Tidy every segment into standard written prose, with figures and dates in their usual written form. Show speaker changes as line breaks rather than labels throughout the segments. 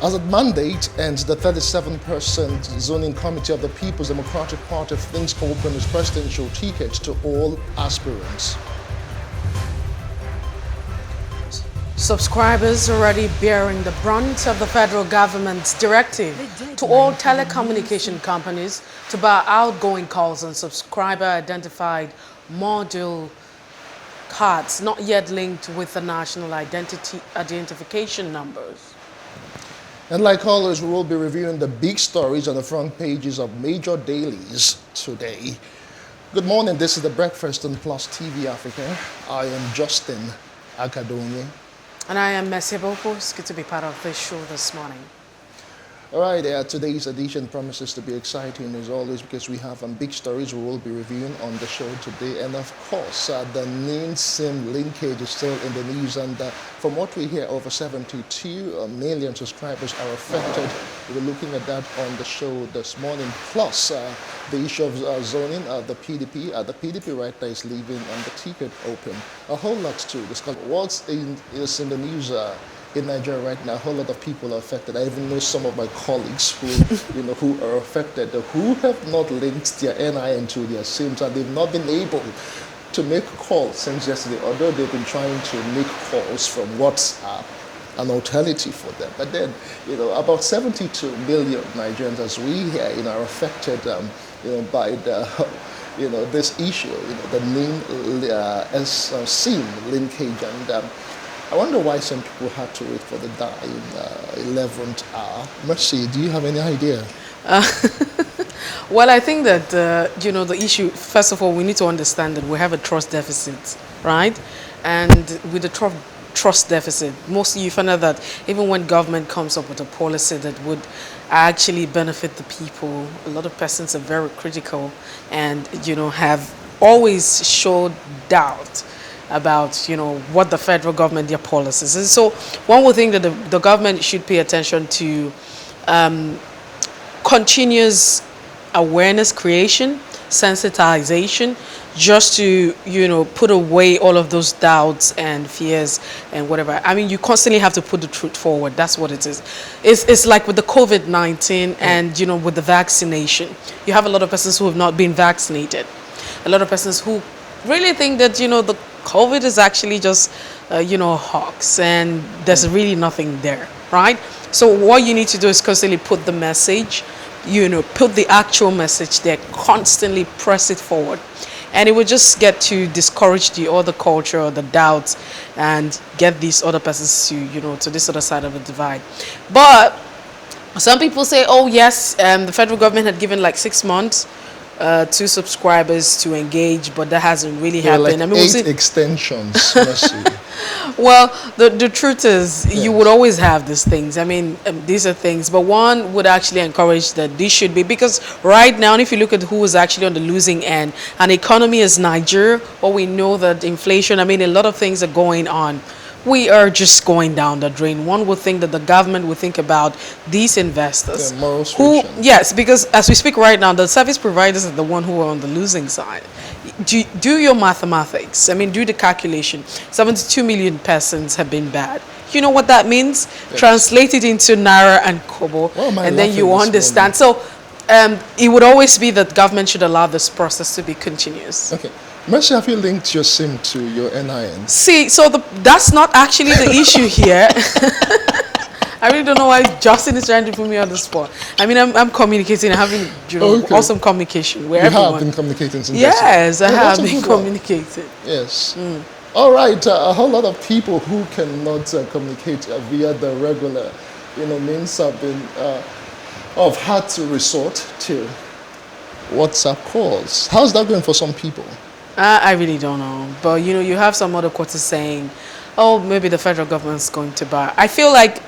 As a mandate ends, the 37% zoning committee of the People's Democratic Party flings open its presidential ticket to all aspirants.
Subscribers already bearing the brunt of the federal government's directive to all telecommunication companies to bar outgoing calls on subscriber-identified module cards not yet linked with the national identification numbers.
And like always, we will be reviewing the big stories on the front pages of major dailies today. Good morning, this is The Breakfast on PlusTvAfrica. I am Justin Akadonye.
And I am Messi Boko. It's good to be part of this show this morning.
All right, today's edition promises to be exciting as always because we have big stories we will be reviewing on the show today. And of course, the NIN-SIM linkage is still in the news. And from what we hear, over 72 million subscribers are affected. We're looking at that on the show this morning. Plus, the issue of zoning, the PDP right now is leaving the ticket open. A whole lot to discuss. What's is in the news in Nigeria right now? A whole lot of people are affected. I even know some of my colleagues who, who are affected, who have not linked their NIN to their SIMs, and they've not been able to make calls since yesterday, although they've been trying to make calls from WhatsApp, an alternative for them. But then, about 72 million Nigerians, as we hear, are affected, by the, this issue, the SIM linkage. And I wonder why some people had to wait for the dying 11th hour. Mercy, do you have any idea?
Well, I think that, the issue, first of all, we need to understand that we have a trust deficit, right? And with the trust deficit, mostly you find out that even when government comes up with a policy that would actually benefit the people, a lot of persons are very critical and, have always showed doubt about, what the federal government, their policies. And so one would think that the government should pay attention to continuous awareness creation, sensitization, just to, put away all of those doubts and fears and whatever. I mean, you constantly have to put the truth forward. That's what it is. It's like with the COVID-19 and, with the vaccination. You have a lot of persons who have not been vaccinated. A lot of persons who really think that, the COVID is actually just, a hoax and there's really nothing there, right? So what you need to do is constantly put the message, put the actual message there, constantly press it forward. And it will just get to discourage the other culture or the doubts and get these other persons to, to this other side of the divide. But some people say, oh yes, the federal government had given like 6 months to subscribers to engage, but that hasn't really happened.
Like
I mean,
8 extensions.
Well, the truth is, yes, you would always have these things. I mean, these are things, but one would actually encourage that this should be, because right now, if you look at who is actually on the losing end, an economy is Nigeria, or we know that inflation, I mean, a lot of things are going on. We are just going down the drain. One would think that the government would think about these investors. Who, yes, because as we speak right now, the service providers are the one who are on the losing side. Do your mathematics. I mean, do the calculation. 72 million persons have been bad. You know what that means? Yes. Translate it into Naira and Kobo, and then you understand. So it would always be that government should allow this process to be continuous.
Okay. Mercy, have you linked your SIM to your NIN? See,
so that's not actually the issue here. I really don't know why Justin is trying to put me on the spot. I mean, I'm communicating, having awesome communication. Where
you have been communicating since
yes, I have been communicating.
Yes. All right, a whole lot of people who cannot communicate via the regular, means have been, had to resort to WhatsApp calls. How's that going for some people?
I really don't know. But, you have some other quarters saying, oh, maybe the federal government's going to buy. I feel like,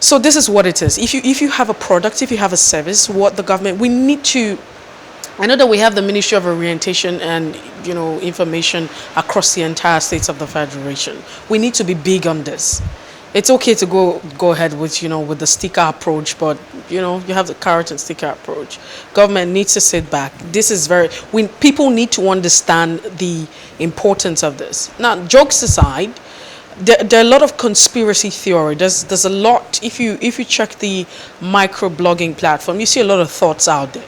so this is what it is. If you have a product, if you have a service, what the government, we need to, I know that we have the Ministry of Orientation and, information across the entire states of the Federation. We need to be big on this. It's okay to go ahead with, with the sticker approach, but, you have the carrot and sticker approach. Government needs to sit back. This is people need to understand the importance of this. Now, jokes aside, there are a lot of conspiracy theory. There's a lot. If you check the micro blogging platform, you see a lot of thoughts out there.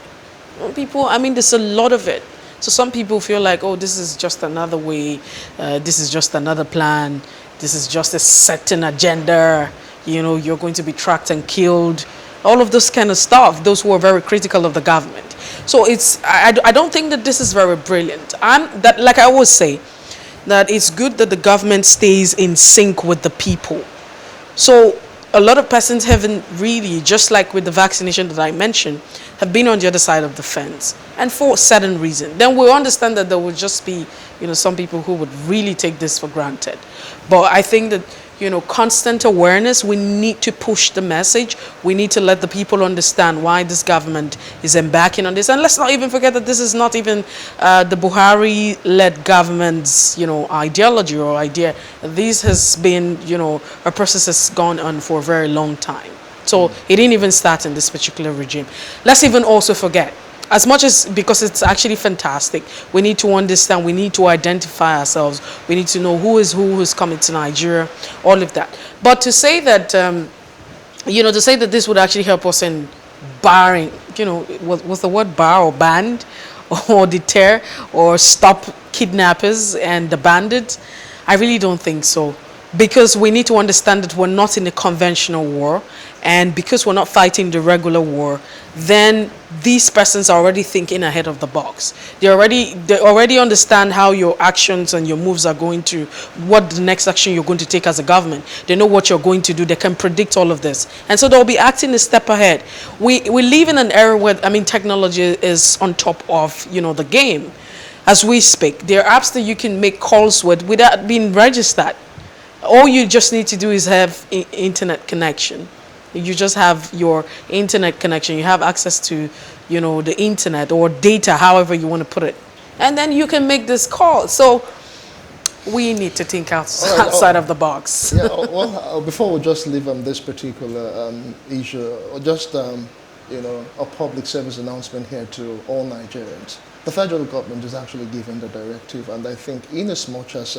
People, I mean, there's a lot of it. So some people feel like, oh, this is just another way, this is just another plan, this is just a certain agenda. You know, you're going to be tracked and killed. All of this kind of stuff. Those who are very critical of the government. So I don't think that this is very brilliant. Like I always say, that it's good that the government stays in sync with the people. So a lot of persons haven't really, just like with the vaccination that I mentioned, have been on the other side of the fence, and for a certain reason. Then we'll understand that there will just be, some people who would really take this for granted. But I think that, constant awareness, we need to push the message. We need to let the people understand why this government is embarking on this. And let's not even forget that this is not even the Buhari-led government's, ideology or idea. This has been, a process that's gone on for a very long time. So it didn't even start in this particular regime. Let's even also forget, as much as, because it's actually fantastic, we need to understand, we need to identify ourselves, we need to know who's coming to Nigeria, all of that. But to say that, to say that this would actually help us in barring, was the word bar or banned or deter or stop kidnappers and the bandits? I really don't think so. Because we need to understand that we're not in a conventional war, and because we're not fighting the regular war, then these persons are already thinking ahead of the box. They already understand how your actions and your moves are going to, what the next action you're going to take as a government. They know what you're going to do. They can predict all of this, and so they'll be acting a step ahead. We live in an era where, technology is on top of the game. As we speak, there are apps that you can make calls with without being registered. All you just need to do is have internet connection. You just have your internet connection. You have access to, the internet or data, however you want to put it. And then you can make this call. So we need to think outside of the box.
Yeah, well, before we just leave this particular issue, just, a public service announcement here to all Nigerians. The federal government is actually giving the directive, and I think in as much as,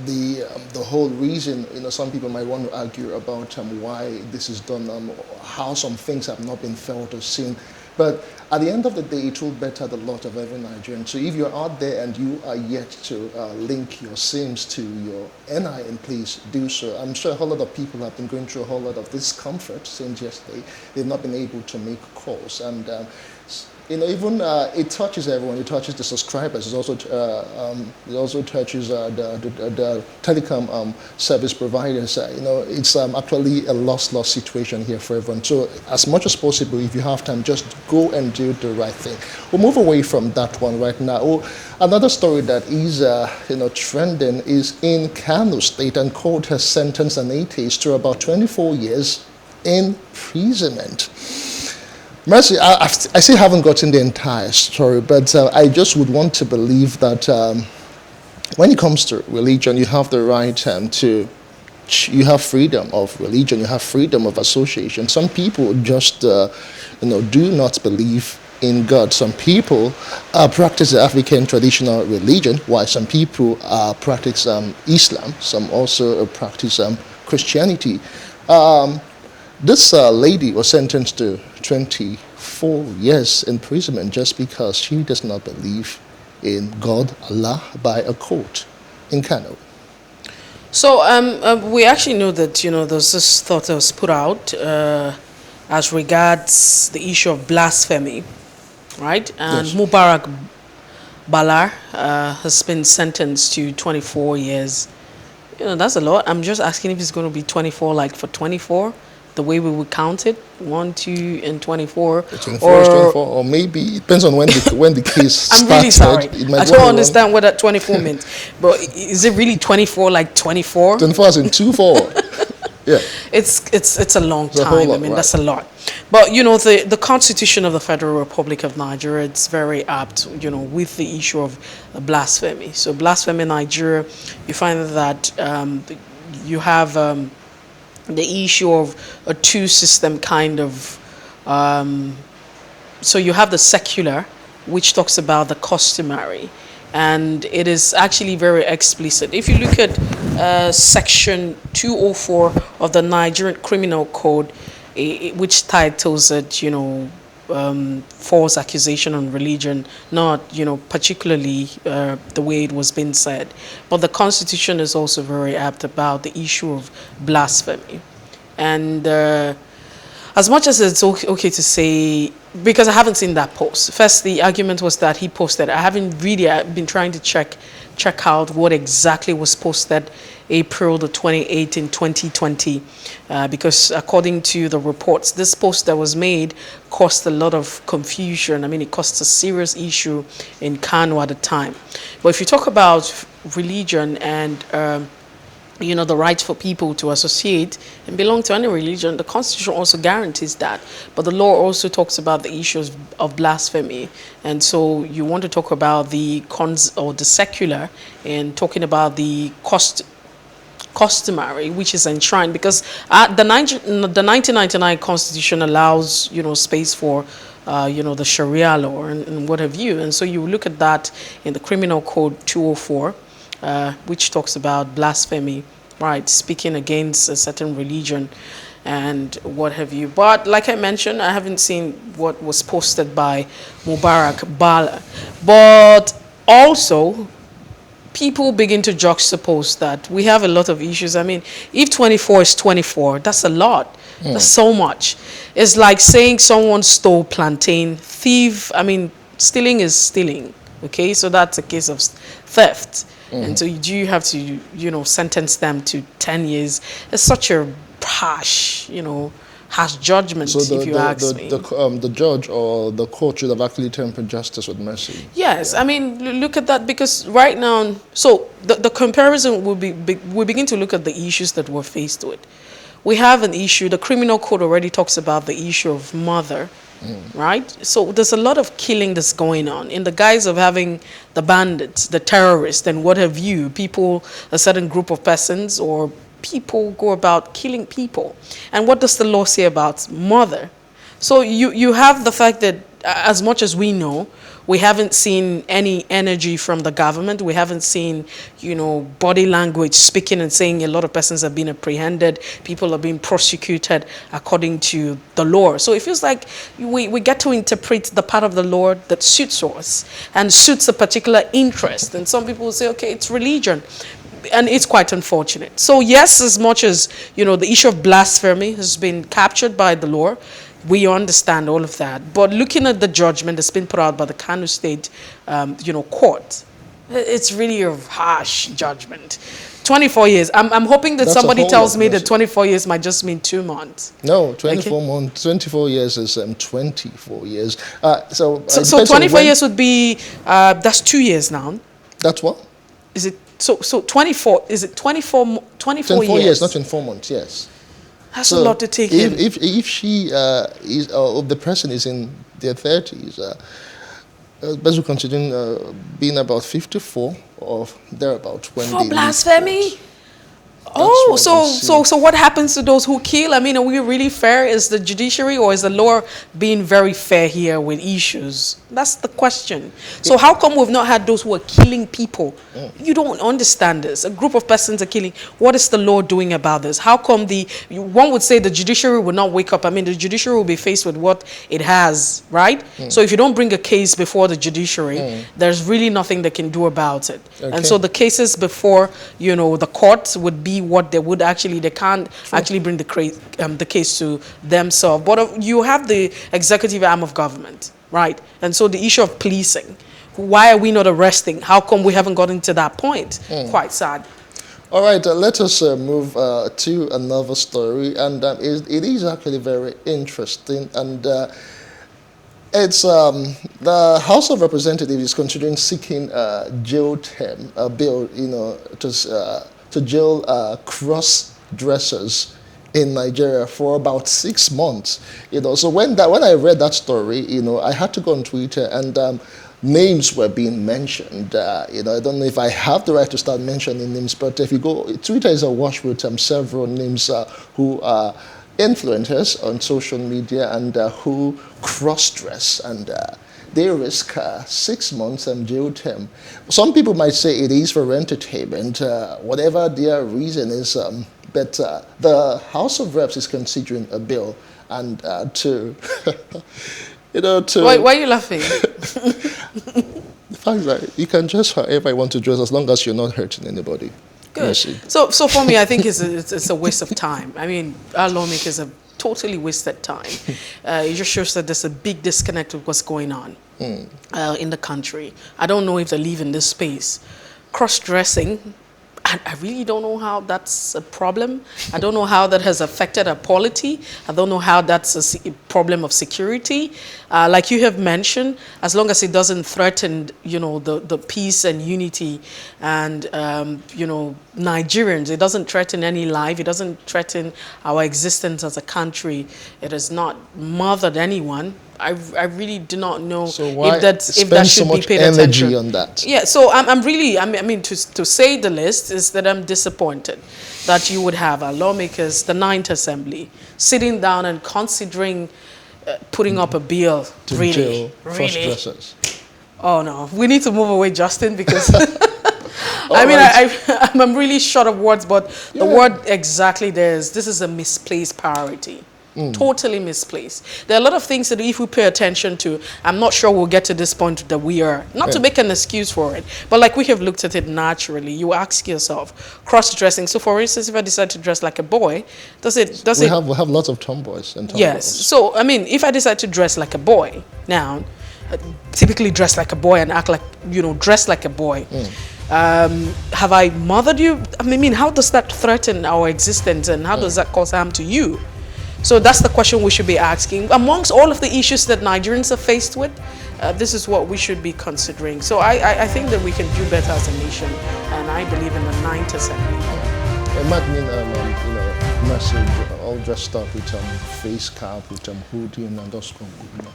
the whole reason, some people might want to argue about why this is done, how some things have not been felt or seen. But at the end of the day, it will better the lot of every Nigerian. So if you're out there and you are yet to link your SIMs to your NIN, please do so. I'm sure a whole lot of people have been going through a whole lot of discomfort since yesterday. They've not been able to make calls. And even it touches everyone. It touches the subscribers. It also touches the telecom service providers. It's actually a loss situation here for everyone. So as much as possible, if you have time, just go and do the right thing. We'll move away from that one right now. Another story that is trending is in Kano State, and court has sentenced an atheist to about 24 years imprisonment. Mercy, I still haven't gotten the entire story, but I just would want to believe that when it comes to religion, you have the right you have freedom of religion, you have freedom of association. Some people just, do not believe in God. Some people practice the African traditional religion, while some people practice Islam. Some also practice Christianity. This lady was sentenced to 24 years imprisonment just because she does not believe in God, Allah, by a court in Kano.
So we actually know that, there's this thought that was put out as regards the issue of blasphemy, right? And yes. Mubarak Balar has been sentenced to 24 years. That's a lot. I'm just asking if it's going to be 24 like for 24. The way we would count it, 1, 2, and 24.
24 is 24, or maybe it depends on when the case
I'm
started.
really sorry. I don't understand what that 24 means. But is it really 24 like 24?
24 as in 2-4. Yeah.
It's a long time. Lot, right. That's a lot. But the Constitution of the Federal Republic of Nigeria, it's very apt, with the issue of blasphemy. So blasphemy in Nigeria, you find that you have the issue of a two-system kind of, so you have the secular, which talks about the customary, and it is actually very explicit. If you look at section 204 of the Nigerian Criminal Code, which titles it, false accusation on religion, not, particularly the way it was being said. But the Constitution is also very apt about the issue of blasphemy. And as much as it's okay to say, because I haven't seen that post. First, the argument was that he posted. I haven't really been trying to check out what exactly was posted April the 28th in 2020, because according to the reports, this post that was made caused a lot of confusion. I mean, it caused a serious issue in Kano at the time. But if you talk about religion and the right for people to associate and belong to any religion, the Constitution also guarantees that. But the law also talks about the issues of blasphemy. And so you want to talk about the the secular and talking about the customary, which is enshrined, because the 1999 Constitution allows, space for the Sharia law and what have you. And so you look at that in the Criminal Code 204, which talks about blasphemy, right, speaking against a certain religion and what have you. But like I mentioned, I haven't seen what was posted by Mubarak Bala. But also, people begin to juxtapose that. We have a lot of issues. I mean, if 24 is 24, that's a lot. That's so much. It's like saying someone stole plantain. Thief, I mean, stealing is stealing. Okay, so that's a case of theft. And so you have to, sentence them to 10 years. It's such a harsh, harsh judgment,
so
if you ask me.
The judge or the court should have actually tempered justice with mercy.
Yes, yeah. I mean, look at that, because right now, so the comparison will be, we begin to look at the issues that we're faced with. We have an issue, the Criminal Code already talks about the issue of murder. Right? So there's a lot of killing that's going on in the guise of having the bandits, the terrorists, and what have you, people, a certain group of persons or people go about killing people. And what does the law say about murder? So you have the fact that as much as we know, we haven't seen any energy from the government. We haven't seen, body language speaking and saying a lot of persons have been apprehended. People are being prosecuted according to the law. So it feels like we get to interpret the part of the law that suits us and suits a particular interest. And some people will say, okay, it's religion. And it's quite unfortunate. So yes, as much as, the issue of blasphemy has been captured by the law, we understand all of that. But looking at the judgment that's been put out by the Kano State, court, it's really a harsh judgment. 24 years. I'm hoping that somebody tells me that 24 years might just mean 2 months.
No, 24 months. 24 years is 24 years. So
24 years would be, that's 2 years now.
That's what?
Is it, so 24, is it 24
years, not in 4 months, yes.
That's a lot to take in.
If she is, or the person is in their 30s, basically considering being about 54 or thereabout when
for blasphemy? Oh, so what happens to those who kill? I mean, are we really fair? Is the judiciary or is the law being very fair here with issues? That's the question. So how come we've not had those who are killing people? You don't understand this. A group of persons are killing. What is the law doing about this? How come one would say the judiciary will not wake up? I mean, the judiciary will be faced with what it has, right? So if you don't bring a case before the judiciary, there's really nothing they can do about it. Okay. And so the cases before, the courts would be what they would actually, they can't actually bring the case to themselves. But you have the executive arm of government, right? And so the issue of policing, why are we not arresting? How come we haven't gotten to that point? Quite sad.
All right, let us move to another story, and it is actually very interesting. And it's the House of Representatives is considering seeking jail term, a bill, to jail cross-dressers in Nigeria for about 6 months. So when I read that story, I had to go on Twitter, and names were being mentioned. I don't know if I have the right to start mentioning names, but if you go, Twitter is awash with several names who are influencers on social media and who cross-dress and they risk 6 months jail term. Some people might say it is for entertainment, whatever their reason is, but the House of Reps is considering a bill, and to,
Why are you laughing?
The fact that you can dress however you want to dress as long as you're not hurting anybody.
Good.
Mercy.
So for me, I think it's a waste of time. I mean, our lawmakers have totally wasted time. It just shows that there's a big disconnect with what's going on in the country. I don't know if they live in this space. Cross-dressing, I really don't know how that's a problem. I don't know how that has affected our polity. I don't know how that's a problem of security. Like you have mentioned, as long as it doesn't threaten, the peace and unity and, Nigerians, it doesn't threaten any life. It doesn't threaten our existence as a country. It has not mothered anyone. I really do not know if that should be paid attention
on that.
Yeah, so I'm really, to say the least, is that I'm disappointed that you would have our lawmakers, the Ninth Assembly, sitting down and considering putting up a bill.
To
really,
jail
really.
cross-dressers.
Oh no, we need to move away, Justin, because
Right.
I'm really short of words, but the word exactly this is a misplaced priority. Totally misplaced. There are a lot of things that if we pay attention to, I'm not sure we'll get to this point that we are, not to make an excuse for it, but like we have looked at it naturally. You ask yourself, cross-dressing. So for instance, if I decide to dress like a boy, we
have lots of tomboys and tomboys.
Yes. So, if I decide to dress like a boy now, typically dress like a boy and act like, dress like a boy. Have I mothered you? How does that threaten our existence and how does that cause harm to you? So that's the question we should be asking. Amongst all of the issues that Nigerians are faced with, this is what we should be considering. So I think that we can do better as a nation, and I believe in the Ninth Assembly.
Imagine, message all dressed up with face cap, with hoodie, and that's going to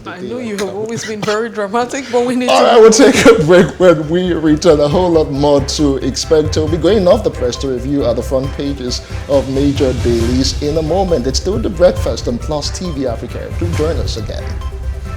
I know you have always been very dramatic, but we need
All right, we'll take a break. When we return, a whole lot more to expect. We'll be going off the press to review at the front pages of major dailies in a moment. It's still The Breakfast on Plus TV Africa. Do join us again.